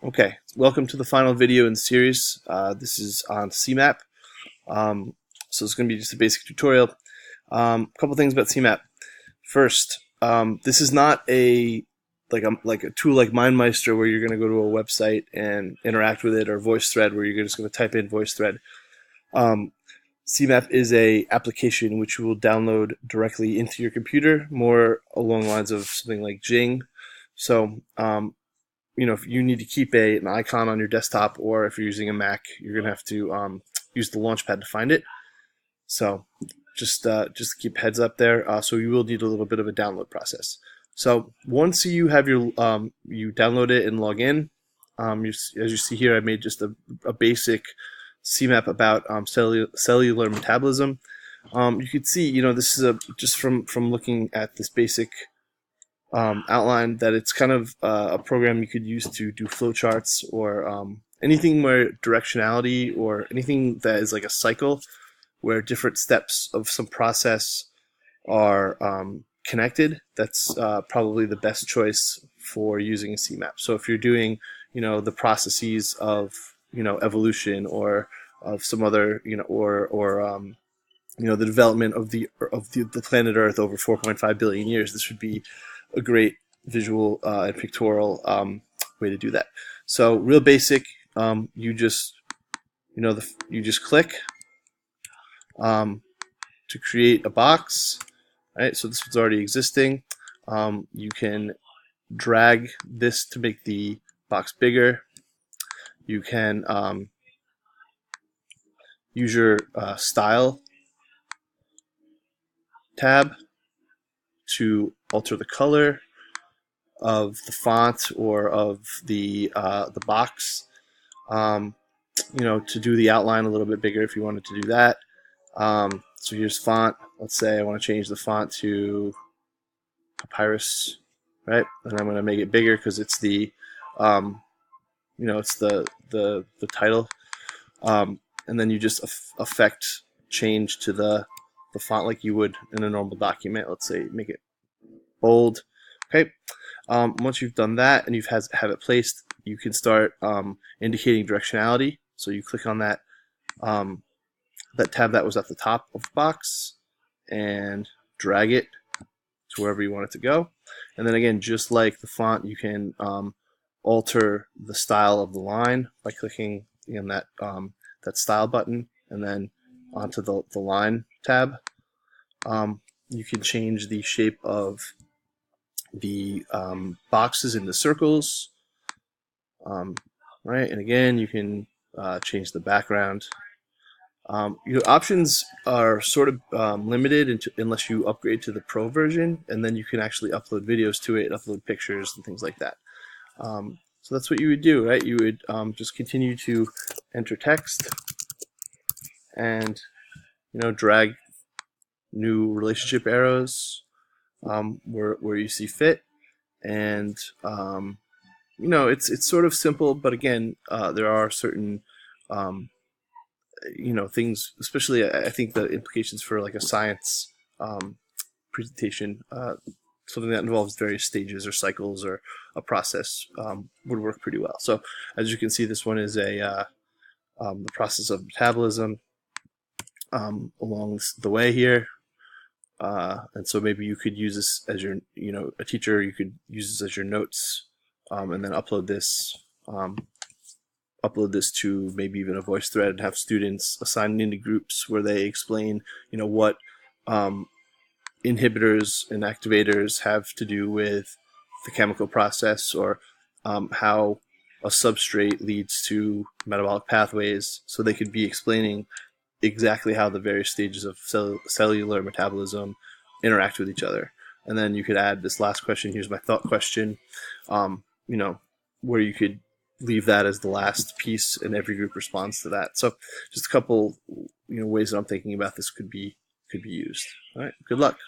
Okay, welcome to the final video in the series. This is on CMAP. So it's going to be just a basic tutorial. A couple things about CMAP. First, this is not like a tool like MindMeister where you're going to go to a website and interact with it, or VoiceThread where you're just going to type in VoiceThread. CMAP is a application which you will download directly into your computer, more along the lines of something like Jing. So if you need to keep an icon on your desktop, or if you're using a Mac, you're gonna have to use the Launchpad to find it. So just keep heads up there. So you will need a little bit of a download process. So once you have your you download it and log in, as you see here, I made just a basic CMAP about cellular metabolism. You can see, this is just from looking at this basic outline, that it's kind of a program you could use to do flowcharts, or anything where directionality, or anything that is like a cycle where different steps of some process are connected. That's probably the best choice for using a CMAP. So if you're doing, the processes of, evolution, or of some other, or the development of the planet Earth over 4.5 billion years, this would be a great visual and pictorial way to do that. So real basic, you just click to create a box. Right, so this was already existing. You can drag this to make the box bigger. You can use your style tab to alter the color of the font or of the box. To do the outline a little bit bigger if you wanted to do that. So here's font. Let's say I want to change the font to Papyrus, right? And I'm going to make it bigger because it's the it's the title. And then you just affect change to the font like you would in a normal document. Let's say make it bold. Okay. Once you've done that and have it placed, you can start indicating directionality. So you click on that that tab that was at the top of the box and drag it to wherever you want it to go. And then again, just like the font, you can alter the style of the line by clicking in that style button, and then onto the line tab. You can change the shape of the boxes into circles, right? And again, you can change the background. Your options are sort of limited unless you upgrade to the Pro version, and then you can actually upload videos to it, upload pictures and things like that. So that's what you would do, right? You would just continue to enter text and drag new relationship arrows where you see fit, and it's sort of simple, but again, there are certain things, especially I think the implications for like a science presentation, something that involves various stages or cycles or a process, would work pretty well. So as you can see, this one is the process of metabolism along the way here. And so maybe you could use this as your, a teacher, you could use this as your notes, and then upload this to maybe even a VoiceThread, and have students assigned into groups where they explain, what inhibitors and activators have to do with the chemical process, or how a substrate leads to metabolic pathways. So they could be explaining exactly how the various stages of cellular metabolism interact with each other. And then you could add this last question, here's my thought question, where you could leave that as the last piece, and every group responds to that. So just a couple ways that I'm thinking about this could be used. All right, good luck.